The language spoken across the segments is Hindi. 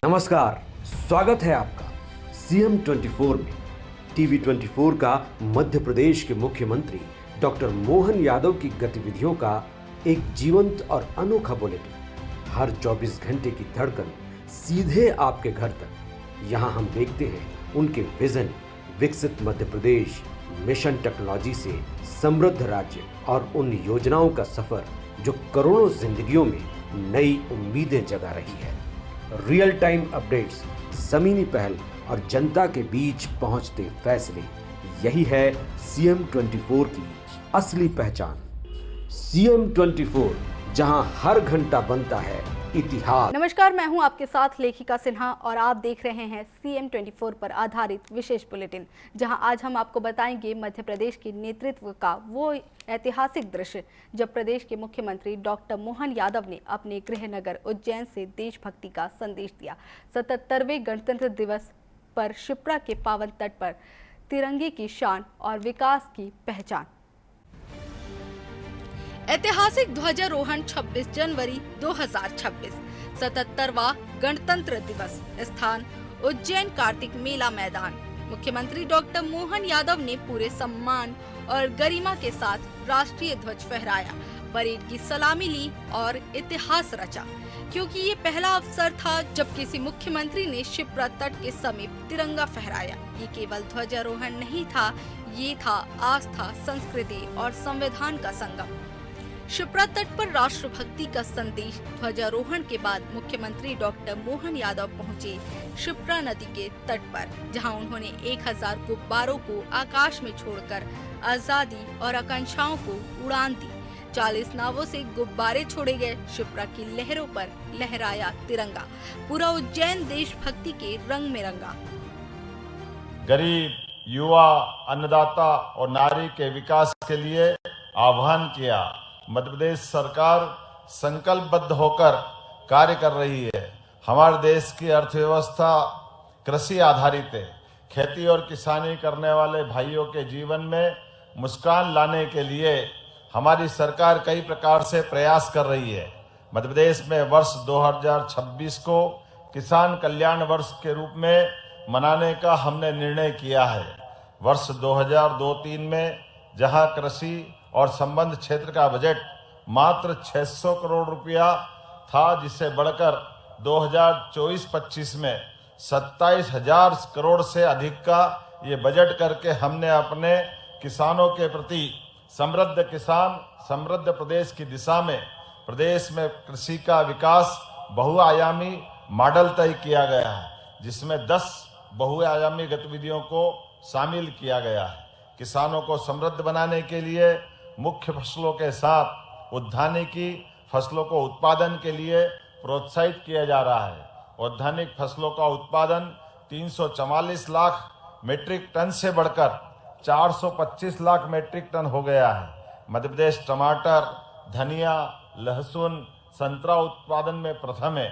नमस्कार, स्वागत है आपका सीएम 24 में। टीवी 24 का मध्य प्रदेश के मुख्यमंत्री डॉक्टर मोहन यादव की गतिविधियों का एक जीवंत और अनोखा बुलेटिन। हर 24 घंटे की धड़कन सीधे आपके घर तक। यहाँ हम देखते हैं उनके विजन, विकसित मध्य प्रदेश, मिशन टेक्नोलॉजी से समृद्ध राज्य और उन योजनाओं का सफर जो करोड़ों जिंदगियों में नई उम्मीदें जगा रही है। रियल टाइम अपडेट्स, ज़मीनी पहल और जनता के बीच पहुंचते फैसले, यही है सीएम 24 की असली पहचान। सीएम 24, जहां हर घंटा बनता है इतिहास। नमस्कार, मैं हूं आपके साथ लेखिका सिन्हा और आप देख रहे हैं सीएम 24 पर आधारित विशेष बुलेटिन, जहां आज हम आपको बताएंगे मध्य प्रदेश के नेतृत्व का वो ऐतिहासिक दृश्य जब प्रदेश के मुख्यमंत्री डॉक्टर मोहन यादव ने अपने गृह नगर उज्जैन से देशभक्ति का संदेश दिया। 77वें गणतंत्र दिवस पर शिप्रा के पावन तट पर तिरंगे की शान और विकास की पहचान। ऐतिहासिक ध्वजारोहण 26 जनवरी 2026, 77वां गणतंत्र दिवस, स्थान उज्जैन कार्तिक मेला मैदान। मुख्यमंत्री डॉक्टर मोहन यादव ने पूरे सम्मान और गरिमा के साथ राष्ट्रीय ध्वज फहराया, परेड की सलामी ली और इतिहास रचा, क्योंकि ये पहला अवसर था जब किसी मुख्यमंत्री ने शिप्रा तट के समीप तिरंगा फहराया। ये केवल ध्वजारोहण नहीं था, ये था आस्था, संस्कृति और संविधान का संगम। शिप्रा तट पर राष्ट्रभक्ति का संदेश। ध्वजारोहण के बाद मुख्यमंत्री डॉक्टर मोहन यादव पहुंचे शिप्रा नदी के तट पर, जहां उन्होंने 1000 गुब्बारों को आकाश में छोड़कर आजादी और आकांक्षाओं को उड़ान दी। 40 नावों से गुब्बारे छोड़े गए, शिप्रा की लहरों पर लहराया तिरंगा, पूरा उज्जैन देशभक्ति के रंग में रंगा। गरीब, युवा, अन्नदाता और नारी के विकास के लिए आह्वान किया। मध्य प्रदेश सरकार संकल्पबद्ध होकर कार्य कर रही है। हमारे देश की अर्थव्यवस्था कृषि आधारित है। खेती और किसानी करने वाले भाइयों के जीवन में मुस्कान लाने के लिए हमारी सरकार कई प्रकार से प्रयास कर रही है। मध्य प्रदेश में वर्ष 2026 को किसान कल्याण वर्ष के रूप में मनाने का हमने निर्णय किया है। वर्ष 2002-03 में जहां कृषि और संबंध क्षेत्र का बजट मात्र 600 करोड़ रुपया था, जिसे बढ़कर 2024-25 में 27,000 करोड़ से अधिक का ये बजट करके हमने अपने किसानों के प्रति समृद्ध किसान समृद्ध प्रदेश की दिशा में प्रदेश में कृषि का विकास बहुआयामी मॉडल तय किया गया है, जिसमें 10 बहुआयामी गतिविधियों को शामिल किया गया है। किसानों को समृद्ध बनाने के लिए मुख्य फसलों के साथ उद्यानिकी फसलों को उत्पादन के लिए प्रोत्साहित किया जा रहा है। औद्यानिक फसलों का उत्पादन 344 लाख मीट्रिक टन से बढ़कर 425 लाख मीट्रिक टन हो गया है। मध्य प्रदेश टमाटर, धनिया, लहसुन, संतरा उत्पादन में प्रथम है।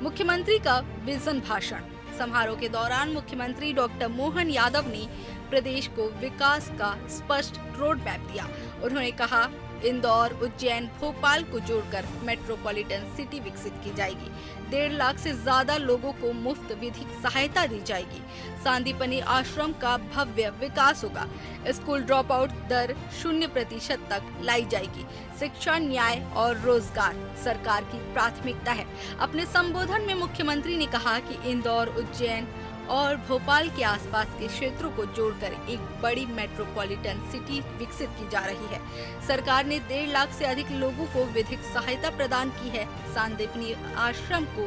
मुख्यमंत्री का विजन भाषण। समारोह के दौरान मुख्यमंत्री डॉक्टर मोहन यादव ने प्रदेश को विकास का स्पष्ट रोड मैप दिया। उन्होंने कहा, इंदौर, उज्जैन, भोपाल को जोड़कर मेट्रोपॉलिटन सिटी विकसित की जाएगी। 1.5 लाख से ज्यादा लोगों को मुफ्त विधिक सहायता दी जाएगी। सांदीपनि आश्रम का भव्य विकास होगा। स्कूल ड्रॉप आउट दर 0% तक लाई जाएगी। शिक्षा, न्याय और रोजगार सरकार की प्राथमिकता है। अपने संबोधन में मुख्यमंत्री ने कहा कि इंदौर, उज्जैन और भोपाल के आसपास के क्षेत्रों को जोड़कर एक बड़ी मेट्रोपॉलिटन सिटी विकसित की जा रही है। सरकार ने 1.5 लाख से अधिक लोगों को विधिक सहायता प्रदान की है। सांदीपनि आश्रम को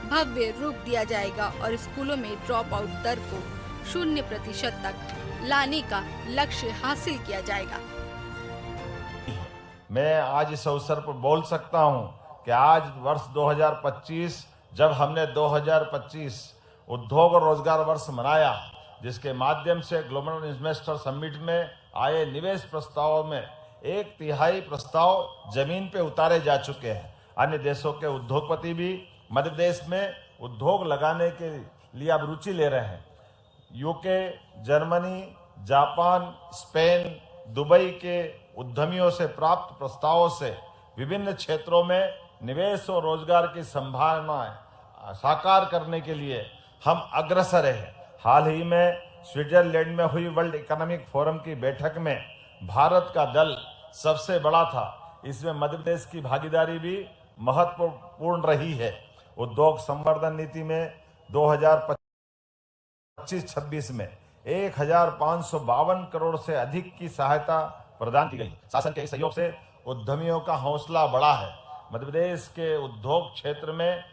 भव्य रूप दिया जाएगा और स्कूलों में ड्रॉप आउट दर को 0% तक लाने का लक्ष्य हासिल किया जाएगा। मैं आज इस अवसर पर बोल सकता हूं कि आज वर्ष 2025, जब हमने 2025 उद्योग और रोजगार वर्ष मनाया, जिसके माध्यम से ग्लोबल इन्वेस्टर समिट में आए निवेश प्रस्तावों में 1/3 प्रस्ताव जमीन पे उतारे जा चुके हैं। अन्य देशों के उद्योगपति भी मध्य प्रदेश में उद्योग लगाने के लिए अब रुचि ले रहे हैं। UK, Germany, Japan, Spain, Dubai के उद्यमियों से प्राप्त प्रस्तावों से विभिन्न क्षेत्रों में निवेश और रोजगार की संभावनाएं साकार करने के लिए हम अग्रसर हैं। हाल ही में स्विट्जरलैंड में हुई वर्ल्ड इकोनॉमिक फोरम की बैठक में भारत का दल सबसे बड़ा था। इसमें मध्य प्रदेश की भागीदारी भी महत्वपूर्ण रही है। उद्योग संवर्धन नीति में 2025-26 में 1552 करोड़ से अधिक की सहायता प्रदान की गई। शासन के सहयोग से उद्यमियों का हौसला बढ़ा है। मध्य प्रदेश के उद्योग क्षेत्र में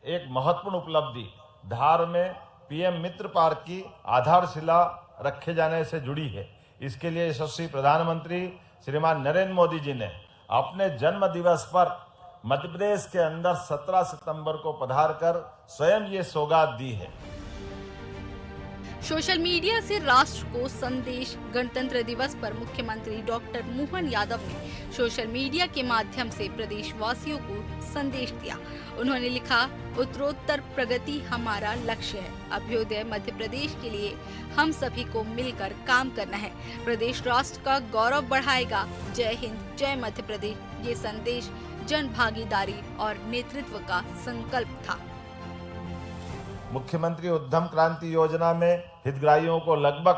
एक महत्वपूर्ण उपलब्धि धार में पीएम मित्र पार्क की आधारशिला रखे जाने से जुड़ी है। इसके लिए यशस्वी प्रधानमंत्री श्रीमान नरेंद्र मोदी जी ने अपने जन्म दिवस पर मध्य प्रदेश के अंदर 17 सितंबर को पधार कर स्वयं ये सौगात दी है। सोशल मीडिया से राष्ट्र को संदेश। गणतंत्र दिवस पर मुख्यमंत्री डॉक्टर मोहन यादव ने सोशल मीडिया के माध्यम से प्रदेशवासियों को संदेश दिया। उन्होंने लिखा, उत्तरोत्तर प्रगति हमारा लक्ष्य है। अभ्युदय मध्य प्रदेश के लिए हम सभी को मिलकर काम करना है। प्रदेश राष्ट्र का गौरव बढ़ाएगा। जय हिंद, जय मध्य प्रदेश। ये संदेश जन भागीदारी और नेतृत्व का संकल्प था। मुख्यमंत्री उद्यम क्रांति योजना में हितग्राहियों को लगभग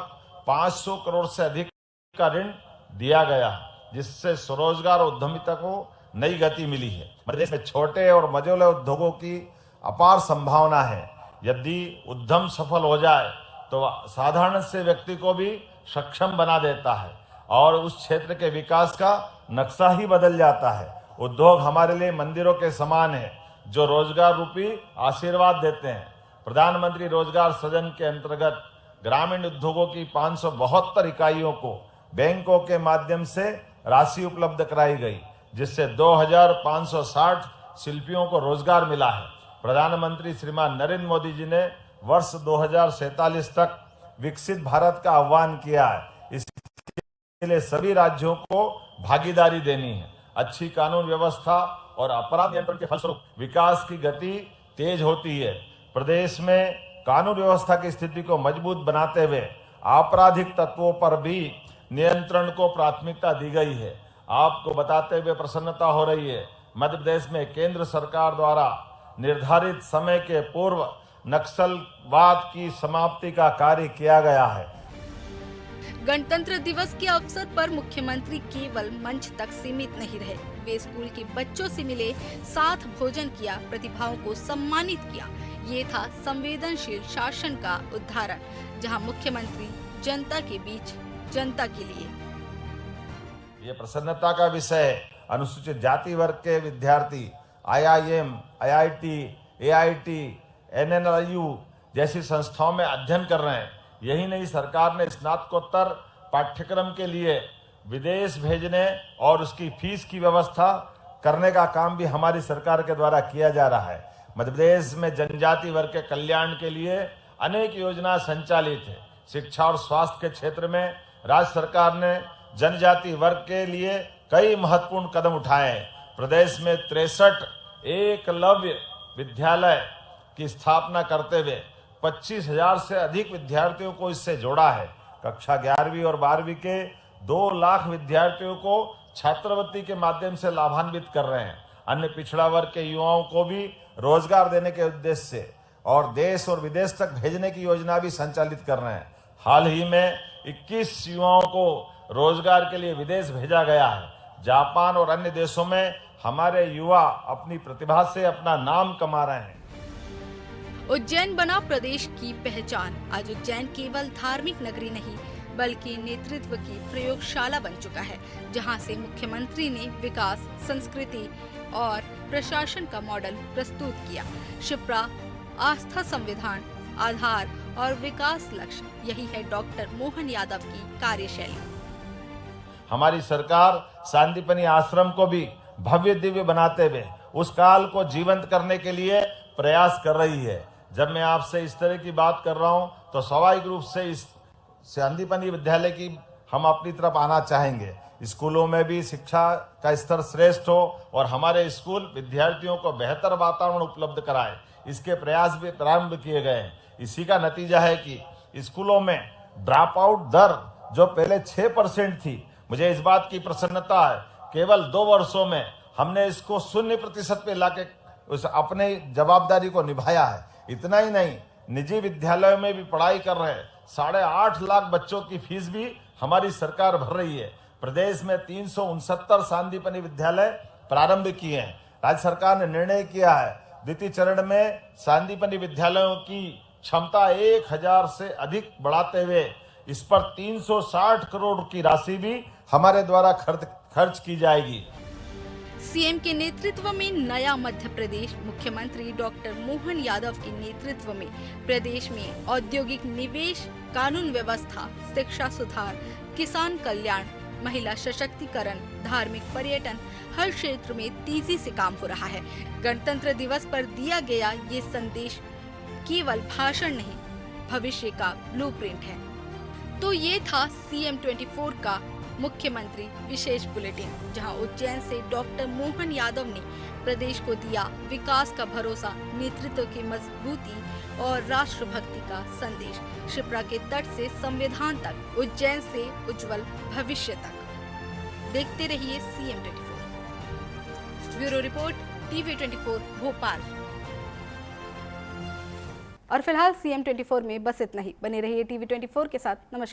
500 करोड़ से अधिक का ऋण दिया गया, जिससे स्वरोजगार और उद्यमिता को नई गति मिली है। प्रदेश में छोटे और मझोले उद्योगों की अपार संभावना है। यदि उद्यम सफल हो जाए तो साधारण से व्यक्ति को भी सक्षम बना देता है और उस क्षेत्र के विकास का नक्शा ही बदल जाता है। उद्योग हमारे लिए मंदिरों के समान है, जो रोजगार रूपी आशीर्वाद देते हैं। प्रधानमंत्री रोजगार सृजन के अंतर्गत ग्रामीण उद्योगों की 572 इकाइयों को बैंकों के माध्यम से राशि उपलब्ध कराई गई, जिससे 2560 शिल्पियों को रोजगार मिला है। प्रधानमंत्री श्रीमान नरेंद्र मोदी जी ने वर्ष 2047 तक विकसित भारत का आह्वान किया है। इसके लिए सभी राज्यों को भागीदारी देनी है। अच्छी कानून व्यवस्था और अपराध नियंत्रण के फलस्वरूप विकास की गति तेज होती है। प्रदेश में कानून व्यवस्था की स्थिति को मजबूत बनाते हुए आपराधिक तत्वों पर भी नियंत्रण को प्राथमिकता दी गई है। आपको बताते हुए प्रसन्नता हो रही है, मध्य प्रदेश में केंद्र सरकार द्वारा निर्धारित समय के पूर्व नक्सलवाद की समाप्ति का कार्य किया गया है। गणतंत्र दिवस के अवसर पर मुख्यमंत्री केवल मंच तक सीमित नहीं रहे। वे स्कूल के बच्चों से मिले, साथ भोजन किया, प्रतिभाओं को सम्मानित किया। ये था संवेदनशील शासन का उदाहरण, जहां मुख्यमंत्री जनता के बीच जनता के लिए। ये प्रसन्नता का विषय है। अनुसूचित जाति वर्ग के विद्यार्थी IIM, IIT, AIT, NNLU जैसी संस्थाओं में अध्ययन कर रहे हैं। यही नहीं, सरकार ने स्नातकोत्तर पाठ्यक्रम के लिए विदेश भेजने और उसकी फीस की व्यवस्था करने का काम भी हमारी सरकार के द्वारा किया जा रहा है। मध्य प्रदेश में जनजाति वर्ग के कल्याण के लिए अनेक योजना संचालित है। शिक्षा और स्वास्थ्य के क्षेत्र में राज्य सरकार ने जनजाति वर्ग के लिए कई महत्वपूर्ण कदम उठाए हैं। प्रदेश में 63 एकलव्य विद्यालय की स्थापना करते हुए 25,000 से अधिक विद्यार्थियों को इससे जोड़ा है। कक्षा 11वीं और 12वीं के 2 लाख विद्यार्थियों को छात्रवृत्ति के माध्यम से लाभान्वित कर रहे हैं। अन्य पिछड़ा वर्ग के युवाओं को भी रोजगार देने के उद्देश्य से और देश और विदेश तक भेजने की योजना भी संचालित कर रहे हैं। हाल ही में 21 युवाओं को रोजगार के लिए विदेश भेजा गया है। जापान और अन्य देशों में हमारे युवा अपनी प्रतिभा से अपना नाम कमा रहे हैं। उज्जैन बना प्रदेश की पहचान। आज उज्जैन केवल धार्मिक नगरी नहीं, बल्कि नेतृत्व की प्रयोगशाला बन चुका है, जहां से मुख्यमंत्री ने विकास, संस्कृति और प्रशासन का मॉडल प्रस्तुत किया। शिप्रा, आस्था, संविधान, आधार और विकास लक्ष्य, यही है डॉक्टर मोहन यादव की कार्यशैली। हमारी सरकार सांदीपनि आश्रम को भी भव्य दिव्य बनाते हुए उस काल को जीवंत करने के लिए प्रयास कर रही है। जब मैं आपसे इस तरह की बात कर रहा हूं तो स्वाभाविक रूप से इस सांदीपनि विद्यालय की हम अपनी तरफ आना चाहेंगे। स्कूलों में भी शिक्षा का स्तर श्रेष्ठ हो और हमारे स्कूल विद्यार्थियों को बेहतर वातावरण उपलब्ध कराए, इसके प्रयास भी प्रारंभ किए गए हैं। इसी का नतीजा है कि स्कूलों में ड्रॉप आउट दर जो पहले 6% थी, मुझे इस बात की प्रसन्नता है केवल 2 वर्षों में हमने इसको 0% पे लाके उस अपने जवाबदारी को निभाया है। इतना ही नहीं, निजी विद्यालयों में भी पढ़ाई कर रहे 8.5 लाख बच्चों की फीस भी हमारी सरकार भर रही है। प्रदेश में 369 सांदीपनि विद्यालय प्रारंभ किए हैं। राज्य सरकार ने निर्णय किया है द्वितीय चरण में सांदीपनि विद्यालयों की क्षमता 1000 से अधिक बढ़ाते हुए इस पर 360 करोड़ की राशि भी हमारे द्वारा खर्च की जाएगी। सीएम के नेतृत्व में नया मध्य प्रदेश, मुख्यमंत्री डॉक्टर मोहन यादव के नेतृत्व में प्रदेश में औद्योगिक निवेश, कानून व्यवस्था, शिक्षा सुधार, किसान कल्याण, महिला सशक्तिकरण, धार्मिक पर्यटन, हर क्षेत्र में तेजी से काम हो रहा है। गणतंत्र दिवस पर दिया गया ये संदेश केवल भाषण नहीं, भविष्य का ब्लूप्रिंट है। तो ये था सीएम 24 का मुख्यमंत्री विशेष बुलेटिन, जहां उज्जैन से डॉक्टर मोहन यादव ने प्रदेश को दिया विकास का भरोसा, नेतृत्व की मजबूती और राष्ट्रभक्ति का संदेश। शिप्रा के तट से संविधान तक, उज्जैन से उज्जवल भविष्य तक। देखते रहिए CM 24। Bureau report, TV 24 Bhopal. और फिलहाल सीएम 24 में बस इतना ही। बने रहिए टीवी 24 के साथ। नमस्कार।